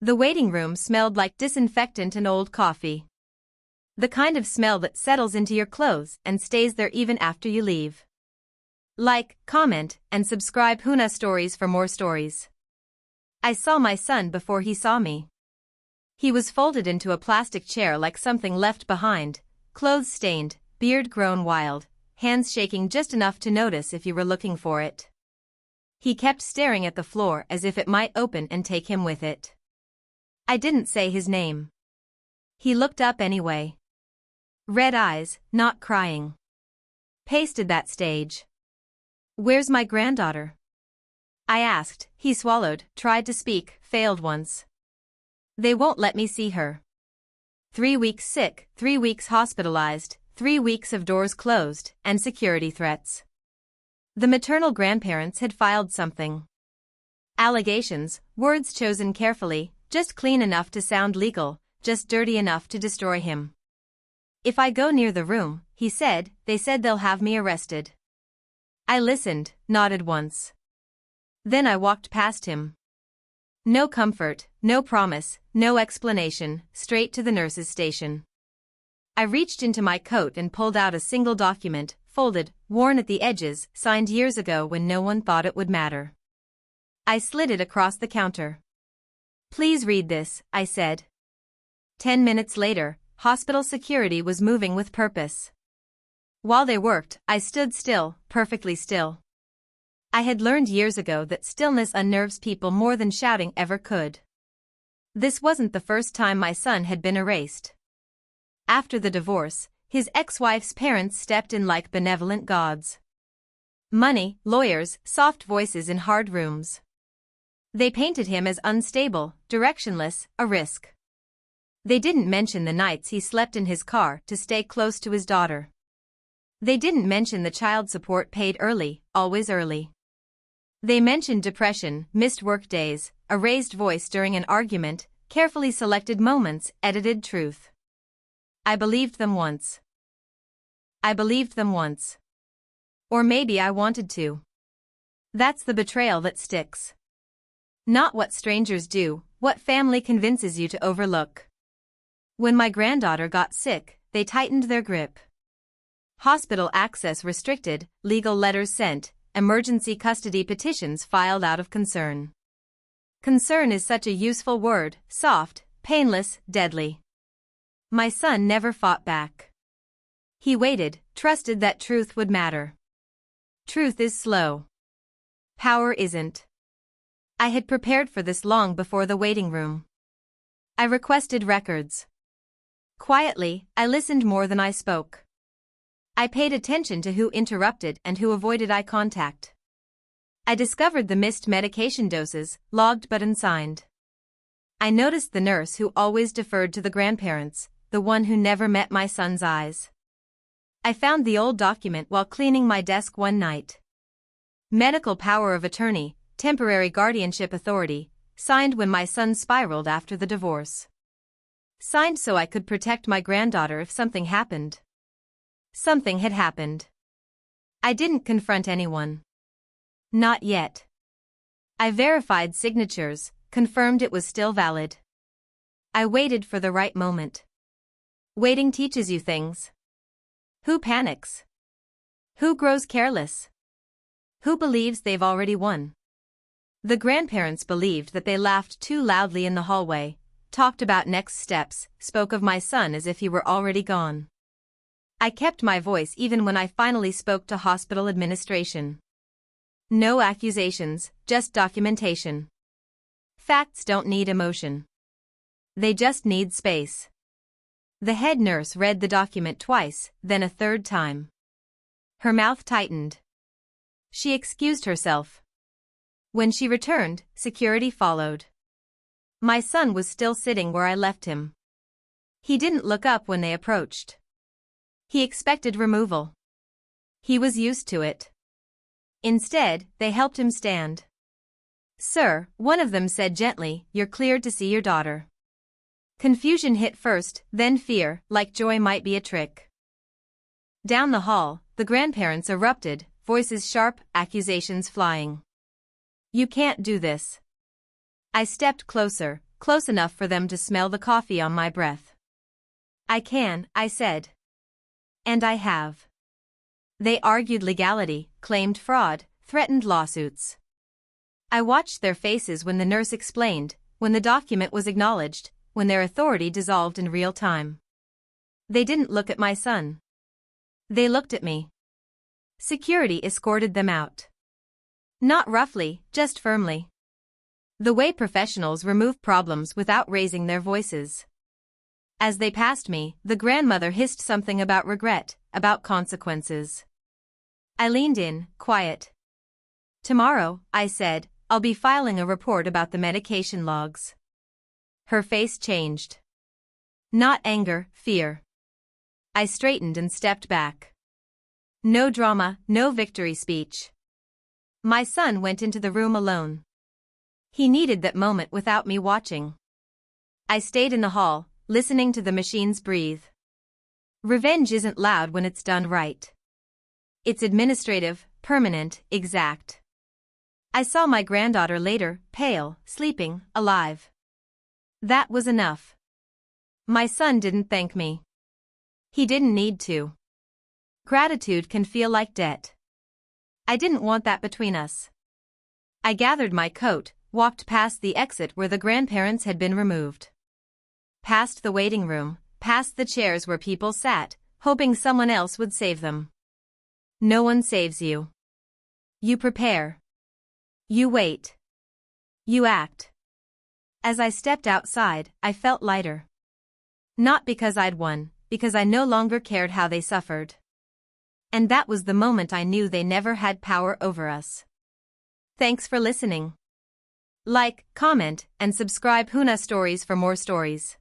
The waiting room smelled like disinfectant and old coffee. The kind of smell that settles into your clothes and stays there even after you leave. Like, comment, and subscribe Huna Stories for more stories. I saw my son before he saw me. He was folded into a plastic chair like something left behind, clothes stained, beard grown wild, hands shaking just enough to notice if you were looking for it. He kept staring at the floor as if it might open and take him with it. I didn't say his name. He looked up anyway. Red eyes, not crying. Pasted that stage. "Where's my granddaughter?" I asked. He swallowed, tried to speak, failed once. "They won't let me see her. 3 weeks sick, 3 weeks hospitalized, 3 weeks of doors closed, and security threats." The maternal grandparents had filed something. Allegations, words chosen carefully, just clean enough to sound legal, just dirty enough to destroy him. "If I go near the room," he said, "they said they'll have me arrested." I listened, nodded once. Then I walked past him. No comfort, no promise, no explanation, straight to the nurse's station. I reached into my coat and pulled out a single document, folded, worn at the edges, signed years ago when no one thought it would matter. I slid it across the counter. "Please read this," I said. 10 minutes later, hospital security was moving with purpose. While they worked, I stood still, perfectly still. I had learned years ago that stillness unnerves people more than shouting ever could. This wasn't the first time my son had been erased. After the divorce, his ex-wife's parents stepped in like benevolent gods. Money, lawyers, soft voices in hard rooms. They painted him as unstable, directionless, a risk. They didn't mention the nights he slept in his car to stay close to his daughter. They didn't mention the child support paid early, always early. They mentioned depression, missed work days, a raised voice during an argument, carefully selected moments, edited truth. I believed them once. I believed them once. Or maybe I wanted to. That's the betrayal that sticks. Not what strangers do, what family convinces you to overlook. When my granddaughter got sick, they tightened their grip. Hospital access restricted, legal letters sent, emergency custody petitions filed out of concern. Concern is such a useful word, soft, painless, deadly. My son never fought back. He waited, trusted that truth would matter. Truth is slow. Power isn't. I had prepared for this long before the waiting room. I requested records. Quietly, I listened more than I spoke. I paid attention to who interrupted and who avoided eye contact. I discovered the missed medication doses, logged but unsigned. I noticed the nurse who always deferred to the grandparents, the one who never met my son's eyes. I found the old document while cleaning my desk one night. Medical power of attorney, temporary guardianship authority, signed when my son spiraled after the divorce. Signed so I could protect my granddaughter if something happened. Something had happened. I didn't confront anyone. Not yet. I verified signatures, confirmed it was still valid. I waited for the right moment. Waiting teaches you things. Who panics? Who grows careless? Who believes they've already won? The grandparents believed that they laughed too loudly in the hallway, talked about next steps, spoke of my son as if he were already gone. I kept my voice even when I finally spoke to hospital administration. No accusations, just documentation. Facts don't need emotion. They just need space. The head nurse read the document twice, then a third time. Her mouth tightened. She excused herself. When she returned, security followed. My son was still sitting where I left him. He didn't look up when they approached. He expected removal. He was used to it. Instead, they helped him stand. "Sir," one of them said gently, "you're cleared to see your daughter." Confusion hit first, then fear, like joy might be a trick. Down the hall, the grandparents erupted, voices sharp, accusations flying. "You can't do this." I stepped closer, close enough for them to smell the coffee on my breath. I can, I said. And I have. They argued legality, claimed fraud, threatened lawsuits. I watched their faces when the nurse explained, when the document was acknowledged, when their authority dissolved in real time. They didn't look at my son. They looked at me. Security escorted them out. Not roughly, just firmly. The way professionals remove problems without raising their voices. As they passed me, the grandmother hissed something about regret, about consequences. I leaned in, quiet. Tomorrow, I said, I'll be filing a report about the medication logs. Her face changed. Not anger, fear. I straightened and stepped back. No drama, no victory speech. My son went into the room alone. He needed that moment without me watching. I stayed in the hall, listening to the machines breathe. Revenge isn't loud when it's done right. It's administrative, permanent, exact. I saw my granddaughter later, pale, sleeping, alive. That was enough. My son didn't thank me. He didn't need to. Gratitude can feel like debt. I didn't want that between us. I gathered my coat, walked past the exit where the grandparents had been removed. Past the waiting room, past the chairs where people sat, hoping someone else would save them. No one saves you. You prepare. You wait. You act. As I stepped outside, I felt lighter. Not because I'd won, because I no longer cared how they suffered. And that was the moment I knew they never had power over us. Thanks for listening. Like, comment, and subscribe Huna Stories for more stories.